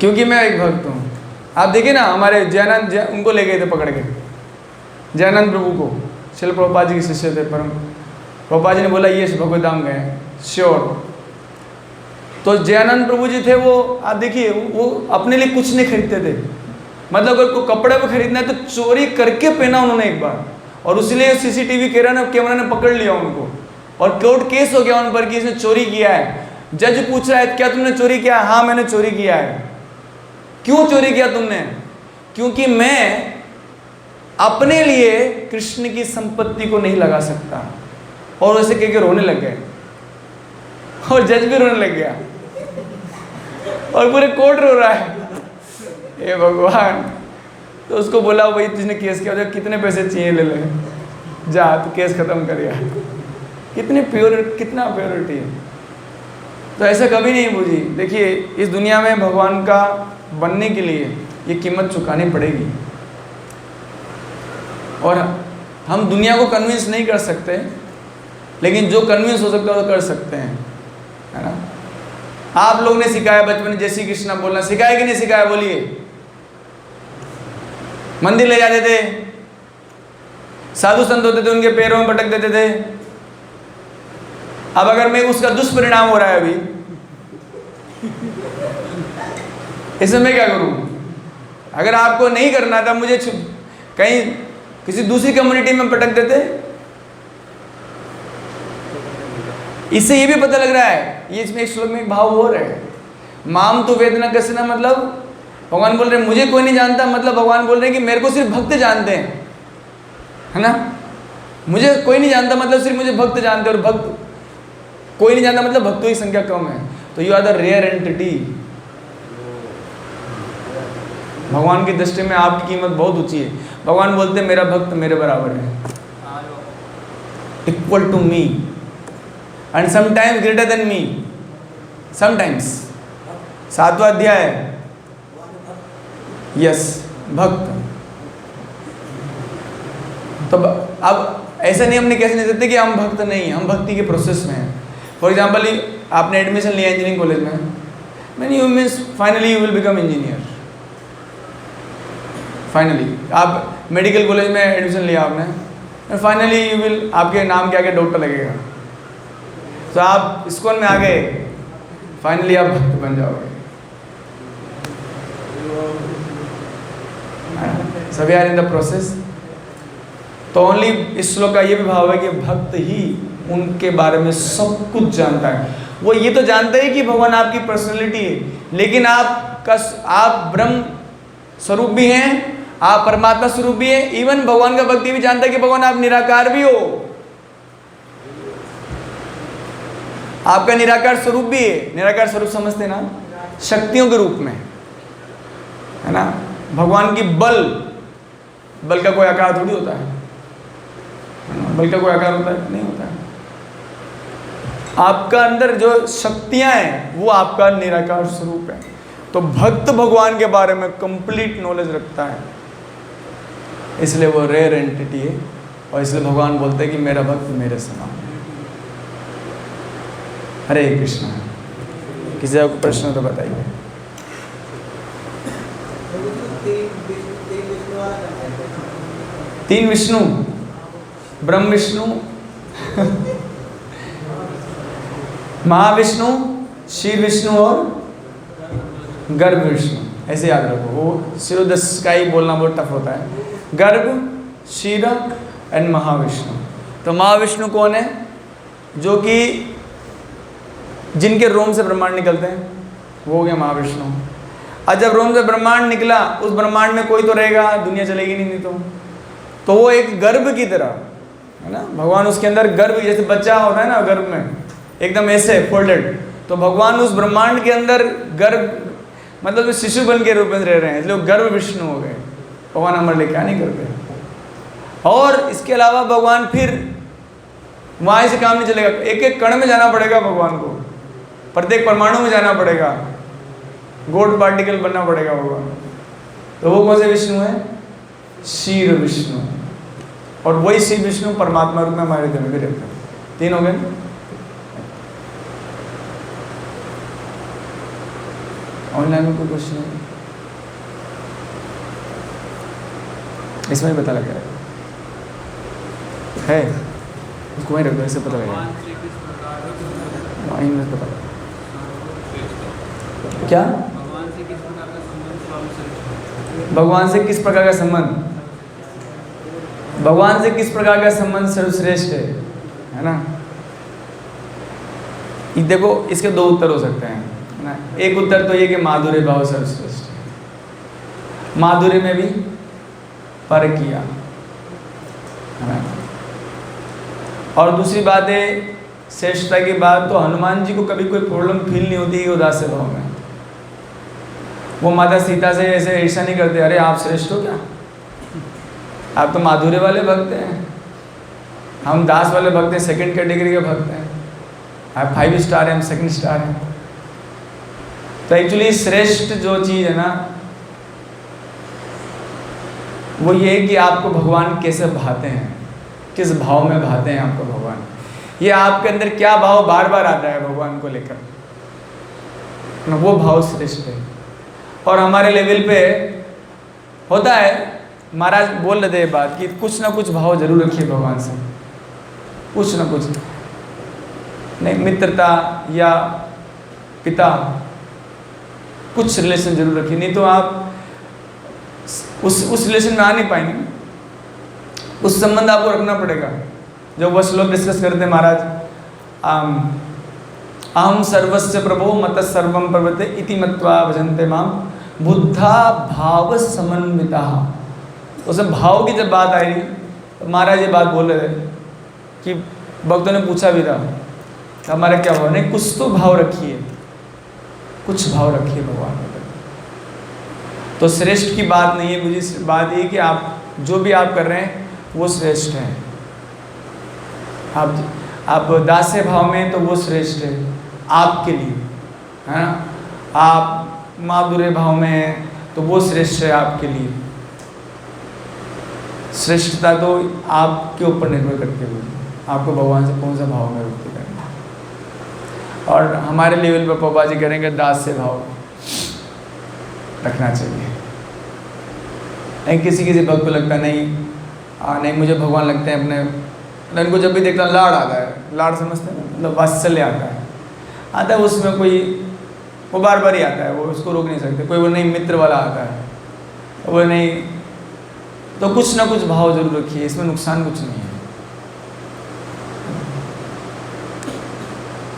क्योंकि मैं एक भक्त हूँ। आप देखिए ना, हमारे जयानंद उनको ले गए थे पकड़ के, जयानंद प्रभु को, शिल प्रभुपाद जी के शिष्य थे परम। प्रभुपाद जी ने बोला ये भगवत धाम गए, श्योर। तो जयानंद प्रभु जी थे वो, आप देखिए, वो अपने लिए कुछ नहीं खरीदते थे। मतलब अगर कोई कपड़े भी खरीदना है तो चोरी करके पहना उन्होंने एक बार, और इसलिए सीसीटीवी कैमरा ने पकड़ लिया उनको, और कोर्ट केस हो गया उन पर कि इसने चोरी किया है। जज पूछ रहा है क्या तुमने चोरी किया? हाँ मैंने चोरी किया है। क्यों चोरी किया तुमने? क्योंकि मैं अपने लिए कृष्ण की संपत्ति को नहीं लगा सकता। और वैसे कह के रोने लग गए, और जज भी रोने लग गया, और पूरे कोर्ट रो रहा है, हे भगवान। तो उसको बोला भाई तुझने केस किया, कितने पैसे चाहिए ले ले, जा तो केस खत्म कर यार। कितनी कितना प्योरिटी है। तो ऐसा कभी नहीं बूझी। देखिए इस दुनिया में भगवान का बनने के लिए ये कीमत चुकानी पड़ेगी, और हम दुनिया को कन्विंस नहीं कर सकते, लेकिन जो कन्विंस हो सकता है वो कर सकते हैं, है ना। आप लोग ने सिखाया बचपन में जय श्री कृष्णा बोलना, सिखाया कि नहीं सिखाया? बोलिए। मंदिर ले जाते थे, साधु संत होते थे, उनके पैरों में पटक देते थे। अब अगर मैं उसका दुष्परिणाम हो रहा है अभी, इसमें मैं क्या करूं? अगर आपको नहीं करना था, मुझे कहीं किसी दूसरी कम्युनिटी में पटक देते। इससे ये भी पता लग रहा है, ये इसमें एक श्लोक में एक भाव हो रहा है, माम तो वेदना कसना, मतलब भगवान बोल रहे हैं मुझे कोई नहीं जानता, मतलब भगवान बोल रहे हैं कि मेरे को सिर्फ भक्त जानते हैं, है ना। मुझे कोई नहीं जानता मतलब सिर्फ मुझे भक्त जानते हैं, और भक्त कोई नहीं जानता मतलब भक्तों की संख्या कम है। तो you are the rare entity. भगवान की दृष्टि में आपकी कीमत बहुत ऊंची है। भगवान बोलते हैं मेरा भक्त मेरे बराबर है, equal to me, and sometimes greater than me, sometimes. 7वां अध्याय, यस, भक्त। तो अब ऐसा नहीं हमने कैसे नहीं सकते कि हम भक्त नहीं, हम भक्ति के प्रोसेस में हैं। फॉर एग्जाम्पल आपने एडमिशन लिया इंजीनियरिंग कॉलेज में, man you means finally you will become engineer. Finally आप मेडिकल कॉलेज में एडमिशन लिया आपने, फाइनली यू विल, आपके नाम के आगे डॉक्टर लगेगा। तो आप इस्कॉन में आ गए, फाइनली आप भक्त बन जाओगे। सभी आर इन द प्रोसेस। तो ओनली इस श्लोक का ये भी भाव है कि भक्त ही उनके बारे में सब कुछ जानता है। वो ये तो जानता है कि भगवान आपकी पर्सनैलिटी है, लेकिन आप ब्रह्म स्वरूप भी हैं, आप परमात्मा स्वरूप भी हैं। इवन भगवान का भक्त भी जानता है कि भगवान आप निराकार भी हो, आपका निराकार स्वरूप भी है। निराकार स्वरूप समझते ना, शक्तियों के रूप में, है ना। भगवान की बल का कोई आकार थोड़ी होता है, बल का कोई आकार होता है? नहीं होता है। आपका अंदर जो शक्तियां हैं वो आपका निराकार स्वरूप है। तो भक्त भगवान के बारे में कंप्लीट नॉलेज रखता है, इसलिए वो रेयर एंटिटी है, और इसलिए भगवान बोलते हैं कि मेरा भक्त मेरे समान है। हरे कृष्ण। किसी का प्रश्न तो बताइए। तीन विष्णु, ब्रह्म विष्णु, महाविष्णु, क्षीर विष्णु और गर्भ विष्णु, ऐसे याद रखो। वो शिरोदश का ही बोलना बहुत टफ होता है। गर्भ, क्षीर एंड महाविष्णु। तो महाविष्णु कौन है? जो कि जिनके रोम से ब्रह्मांड निकलते हैं, वो हो गया महाविष्णु। और जब रोम से ब्रह्मांड निकला, उस ब्रह्मांड में कोई तो रहेगा, दुनिया चलेगी नहीं तो वो एक गर्भ की तरह है ना। भगवान उसके अंदर गर्भ, जैसे बच्चा होता है ना गर्भ में, एकदम ऐसे फोल्डेड, तो भगवान उस ब्रह्मांड के अंदर गर्भ मतलब शिशु बन के रूप में रह रहे हैं, इसलिए गर्भ विष्णु हो गए। भगवान हमारे लिए क्या नहीं करते। और इसके अलावा भगवान फिर वहाँ से काम नहीं चलेगा, एक एक कण में जाना पड़ेगा भगवान को, प्रत्येक परमाणु में जाना पड़ेगा, गोल्ड पार्टिकल बनना पड़ेगा भगवान। तो वो कौन से विष्णु है? क्षीर विष्णु। और वही श्री विष्णु परमात्मा रूप में हमारे हृदय में भी रहते हैं। 3 हो गए। ऑनलाइन में कोई क्वेश्चन है? इसमें ही पता लग जाएगा है, उसको वहीं रख दो, इससे पता लगेगा। वहीं में पता लगेगा क्या भगवान से किस प्रकार का संबंध, भगवान से किस प्रकार का संबंध, भगवान से किस प्रकार का संबंध सर्वश्रेष्ठ है ना। देखो इसके 2 उत्तर हो सकते हैं ना। एक उत्तर तो ये कि माधुर्य भाव सर्वश्रेष्ठ है, माधुर्य में भी पर किया है ना। और दूसरी बात है श्रेष्ठता की बात, तो हनुमान जी को कभी कोई प्रॉब्लम फील नहीं होती है उदास भाव में। वो माता सीता से ऐसे ईर्ष्या नहीं करते, अरे आप श्रेष्ठ हो क्या, आप तो माधुर्य वाले भक्त हैं, हम दास वाले भक्त हैं, सेकंड कैटेगरी के भक्त हैं, आप 5 स्टार हैं, हम 2 स्टार हैं। तो एक्चुअली श्रेष्ठ जो चीज़ है ना वो ये है कि आपको भगवान कैसे भाते हैं, किस भाव में भाते हैं आपको भगवान, ये आपके अंदर क्या भाव बार बार आता है भगवान को लेकर, वो भाव श्रेष्ठ है। और हमारे लेवल पे होता है, महाराज बोल रहे थे बात कि कुछ ना कुछ भाव जरूर रखिए भगवान से, कुछ ना कुछ, नहीं मित्रता या पिता, कुछ रिलेशन जरूर रखिए, नहीं तो आप उस रिलेशन में आ नहीं पाएंगे, उस संबंध आपको रखना पड़ेगा। जो वह श्लोक डिस्कस करते हैं महाराज, अहम सर्वस्य प्रभो मत सर्वम प्रवर्ते इति मत्वा भजन्ते माम बुद्धा भाव समन्विता। उसमें भाव की जब बात आई तो महाराज ये बात बोल रहे थे कि भक्तों ने पूछा भी था हमारे क्या भाव, नहीं कुछ तो भाव रखिए, कुछ भाव रखिए भगवान में। तो श्रेष्ठ की बात नहीं है, मुझे बात ये कि आप जो भी आप कर रहे हैं वो श्रेष्ठ है। आप दास्य भाव में तो वो श्रेष्ठ है आपके लिए, है ना। आप माधुर्य भाव में हैं तो वो श्रेष्ठ है आपके लिए। श्रेष्ठता तो आपके ऊपर निर्भर करती है, आपको भगवान से कौन सा भाव में वृत्ति करना है। और हमारे लेवल पर पापा जी करेंगे दास्य भाव रखना चाहिए। नहीं किसी भक्त को लगता नहीं मुझे भगवान लगते हैं अपने, इनको जब भी देखता लाड़ आता है, लाड़ समझते हैं मतलब वात्सल्य आता है उसमें, कोई वो बार बार ही आता है, वो उसको रोक नहीं सकते। कोई वो नहीं मित्र वाला आता है, वो नहीं, तो कुछ ना कुछ भाव जरूर रखिए, इसमें नुकसान कुछ नहीं है।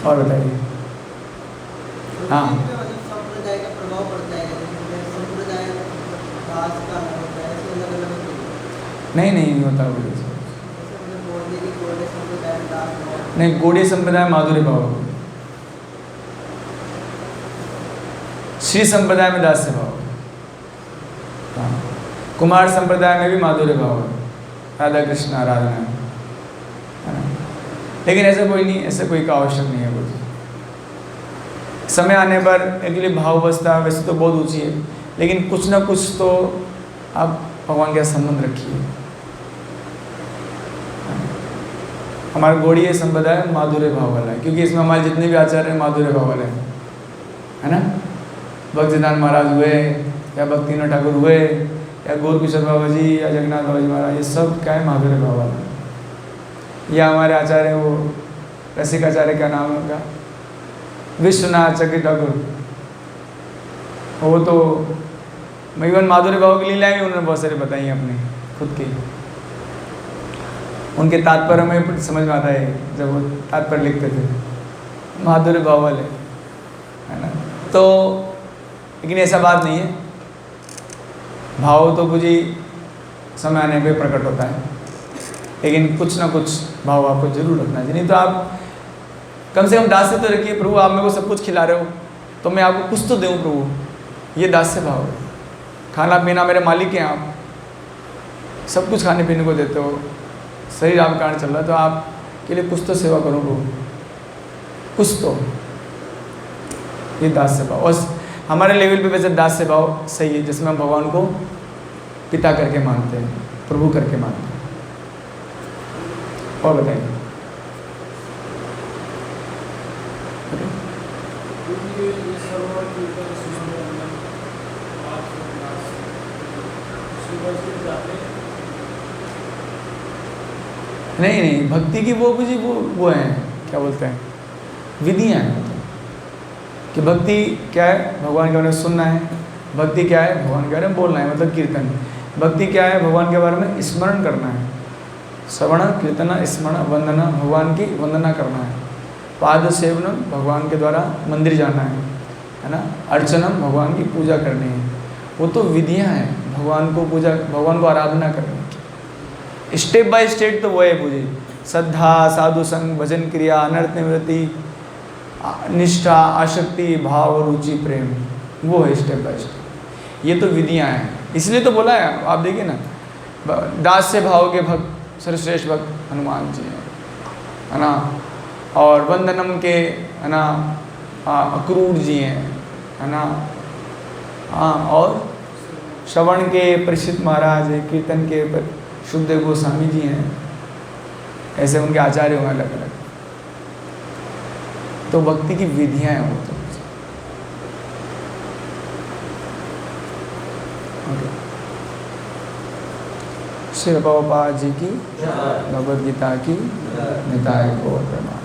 और बताइए। हाँ संप्रदाय का प्रभाव पड़ता है, संप्रदाय नहीं होता वो नहीं। गौड़ीय संप्रदाय माधुर्य भाव, श्री संप्रदाय में दास्य भाव, कुमार संप्रदाय में भी माधुर्य भाव है, राधा कृष्ण आराधना है ना। लेकिन ऐसा कोई नहीं, ऐसा कोई का आवश्यक नहीं है कुछ। समय आने पर एक्चुअली भाव अवस्था वैसे तो बहुत ऊंची है, लेकिन कुछ ना कुछ तो आप भगवान के संबंध रखिए। हमारा गौड़ीय संप्रदाय माधुर्य भाव वाला है, क्योंकि इसमें हमारे जितने भी आचार्य हैं माधुर्य भाव वाले हैं, है ना। भक्तिदान महाराज हुए या भक्तिनाथ ठाकुर हुए या गौर किशोर बाबा जी या जगन्नाथ बाबा जी महाराज, ये सब क्या है माधुर्य भाव वाला। या हमारे आचार्य वो रसिकाचार्य, क्या नाम है उनका, विश्वनाथ चक्री ठाकुर, वो तो इवन माधुर्य भाव की लीलाएं भी उन्होंने बहुत सारी बताई हैं अपनी खुद की। उनके तात्पर्य में समझ में आता है जब वो तात्पर्य लिखते थे, माधुर्य भाव वाले, है ना। तो लेकिन ऐसा बात नहीं है, भाव तो कुछ ही समय आने पे प्रकट होता है, लेकिन कुछ ना कुछ भाव आपको जरूर रखना चाहिए। नहीं तो आप कम से कम दास्य तो रखिए, प्रभु आप मेरे को सब कुछ खिला रहे हो तो मैं आपको कुछ तो दूँ प्रभु, ये दास्य भाव है। खाना पीना मेरे मालिक हैं, आप सब कुछ खाने पीने को देते हो, शरीर आप कारण चल रहा है तो आपके लिए कुछ तो सेवा करो प्रभु, कुछ तो, ये दास्य भाव। और हमारे लेवल पे वैसे दास्य भाव सही है, जिसमें हम भगवान को पिता करके मानते हैं, प्रभु करके मानते हैं। और बताइए। नहीं, भक्ति की वो मुझे वो हैं, क्या बोलते हैं, विधियाँ हैं। कि भक्ति क्या है, भगवान के बारे में सुनना है। भक्ति क्या है, भगवान के बारे में बोलना है, मतलब कीर्तन। भक्ति क्या है, भगवान के बारे में स्मरण करना है। श्रवण कीर्तन स्मरण वंदना, भगवान की वंदना करना है। पाद सेवनम, भगवान के द्वारा मंदिर जाना है ना। अर्चनम, भगवान की पूजा करनी है। वो तो विधियाँ हैं भगवान को पूजा, भगवान को आराधना करने की। स्टेप बाय स्टेप तो वो है पूजी, श्रद्धा, साधु संग, भजन क्रिया, अनर्थ निवृत्ति, निष्ठा, आसक्ति, भाव, रुचि, प्रेम, वो है स्टेप बाय स्टेप। ये तो विधियाँ हैं, इसलिए तो बोला है। आप देखिए ना, दास्य भाव के भक्त सर्वश्रेष्ठ भक्त हनुमान जी हैं, है ना। और वंदनम के, है ना, अक्रूर जी हैं, है ना। हाँ, और श्रवण के परीक्षित महाराज हैं, कीर्तन के शुद्धदेव गोस्वामी जी हैं, ऐसे उनके आचार्य होंगे अलग अलग। तो भक्ति की विधियाँ हैं वो तो। श्री प्रभुपाद जी की, भगवद गीता की, निताय गौर प्रणाम।